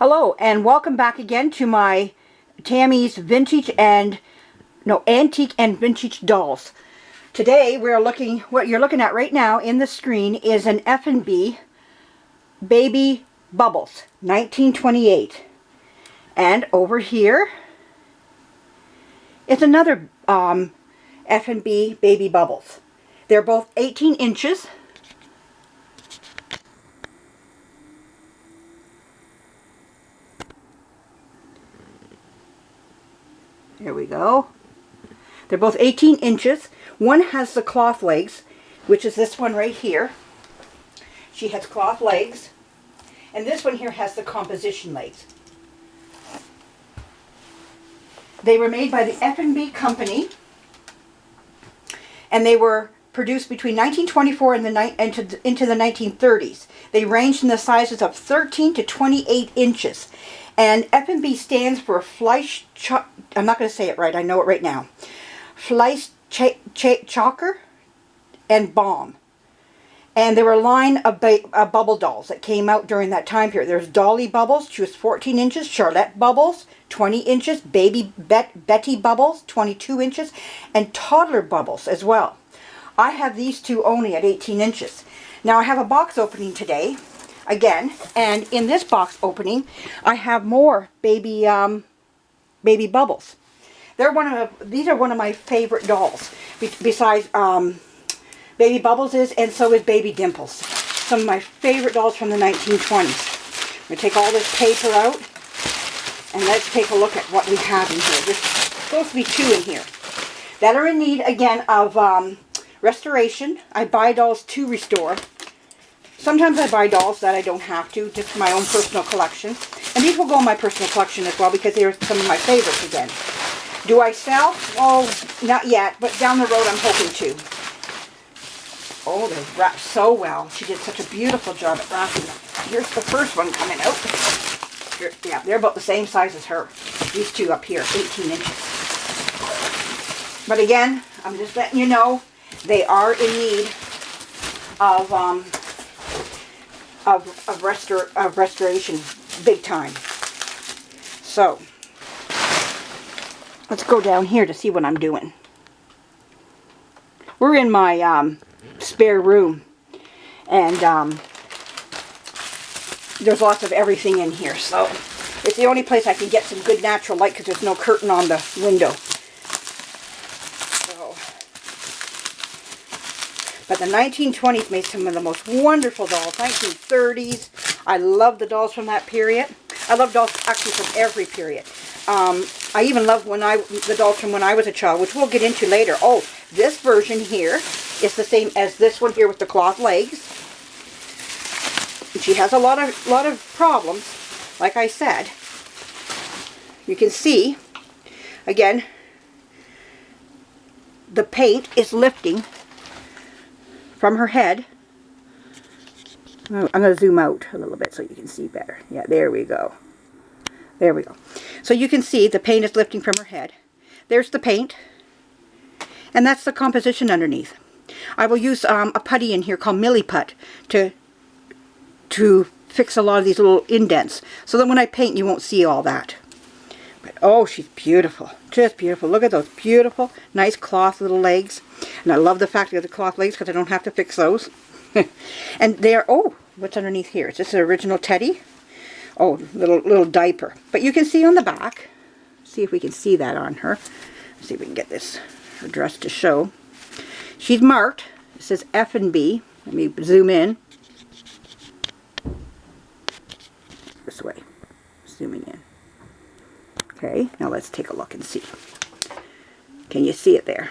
Hello and welcome back again to my Tammy's antique and vintage dolls. Today we're looking, what you're looking at right now in the screen is an Effanbee Baby Bubbles 1928. And over here is another Effanbee Baby Bubbles. They're both 18 inches. There we go. They're both 18 inches. One has the cloth legs, which is this one right here. She has cloth legs. And this one here has the composition legs. They were made by the Effanbee Company. And they were produced between 1924 and into the 1930s. They ranged in the sizes of 13 to 28 inches. And Effanbee stands for Fleisch, I'm not going to say it right, I know it right now. Fleisch Chocker and Bomb. And there were a line of bubble dolls that came out during that time period. There's Dolly Bubbles, she was 14 inches, Charlotte Bubbles, 20 inches, Baby Betty Bubbles, 22 inches, and Toddler Bubbles as well. I have these two only at 18 inches. Now I have a box opening today. Again, and in this box opening, I have more baby bubbles. These are one of my favorite dolls. Besides Baby Bubbles and so is Baby Dimples. Some of my favorite dolls from the 1920s. I'm going to take all this paper out, and let's take a look at what we have in here. There's supposed to be two in here that are in need again of restoration. I buy dolls to restore. Sometimes I buy dolls that I don't have to, just for my own personal collection. And these will go in my personal collection as well because they're some of my favorites again. Do I sell? Oh, not yet, but down the road I'm hoping to. Oh, they're wrapped so well. She did such a beautiful job at wrapping them. Here's the first one coming out. Here, yeah, they're about the same size as her. These two up here, 18 inches. But again, I'm just letting you know, they are in need of restoration big time. So let's go down here to see what I'm doing. We're in my spare room, and there's lots of everything in here, so it's the only place I can get some good natural light because there's no curtain on the window. But the 1920s made some of the most wonderful dolls. 1930s. I love the dolls from that period. I love dolls actually from every period. I even love the dolls from when I was a child, which we'll get into later. Oh, this version here is the same as this one here with the cloth legs. And she has a lot of problems, like I said. You can see, again, the paint is lifting from her head. I'm going to zoom out a little bit so you can see better. Yeah, there we go. There we go. So you can see the paint is lifting from her head. There's the paint. And that's the composition underneath. I will use a putty in here called Millie Put to fix a lot of these little indents. So that when I paint you won't see all that. But oh, she's beautiful. Just beautiful. Look at those beautiful, nice cloth little legs. And I love the fact of the cloth legs because I don't have to fix those. And they're, oh, what's underneath here? Is this an original teddy? Oh, little diaper. But you can see on the back, see if we can see that on her. Let's see if we can get her dress to show. She's marked. It says Effanbee. Let me zoom in. This way. Zooming in. Okay, now let's take a look and see. Can you see it there?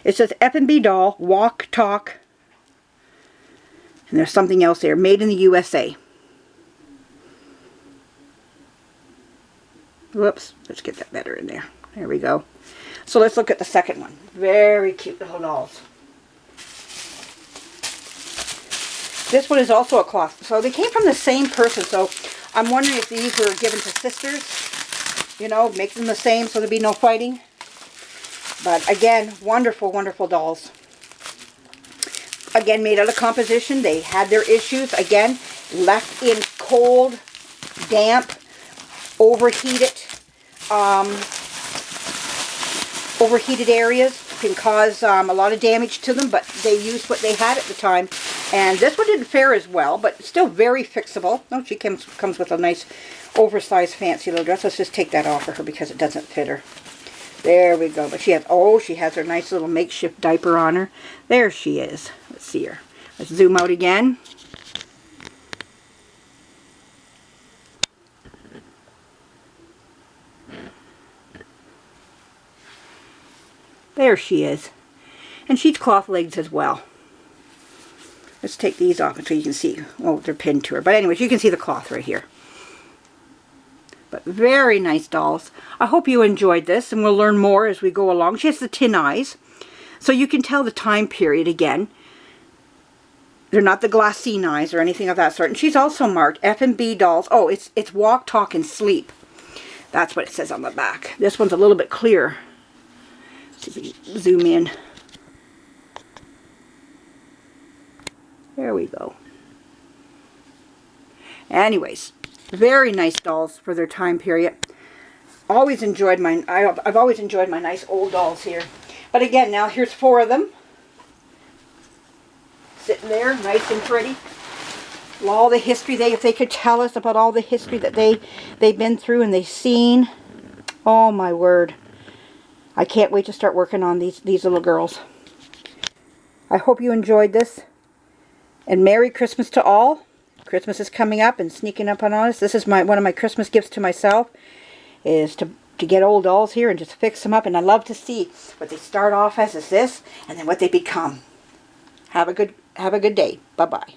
It says Effanbee doll, walk, talk. And there's something else there, made in the USA. Whoops, let's get that better in there. There we go. So let's look at the second one. Very cute little dolls. This one is also a cloth. So they came from the same person, so I'm wondering if these were given to sisters. You know, make them the same so there'd be no fighting. But again, wonderful, wonderful dolls. Again, made out of composition. They had their issues. Again, left in cold damp, overheated areas can cause a lot of damage to them, but they used what they had at the time. And this one didn't fare as well, but still very fixable. Oh, she comes with a nice oversized fancy little dress. Let's just take that off of her because it doesn't fit her. There we go. But she has her nice little makeshift diaper on her. There she is. Let's see her. Let's zoom out again. There she is. And she's cloth legs as well. Let's take these off so you can see. Oh, they're pinned to her. But anyways, you can see the cloth right here. But very nice dolls. I hope you enjoyed this, and we'll learn more as we go along. She has the tin eyes, so you can tell the time period again. They're not the glassine eyes or anything of that sort. And she's also marked Effanbee dolls. Oh, it's walk, talk, and sleep. That's what it says on the back. This one's a little bit clearer. See if we can zoom in. There we go. Anyways, very nice dolls for their time period. Always enjoyed mine. I've always enjoyed my nice old dolls here. But again, now here's 4 of them. Sitting there, nice and pretty. All the history, if they could tell us about all the history that they've been through and they've seen. Oh my word. I can't wait to start working on these little girls. I hope you enjoyed this. And Merry Christmas to all. Christmas is coming up and sneaking up on us. This is one of my Christmas gifts to myself, is to get old dolls here and just fix them up. And I love to see what they start off as is this, and then what they become. Have a good day. Bye-bye.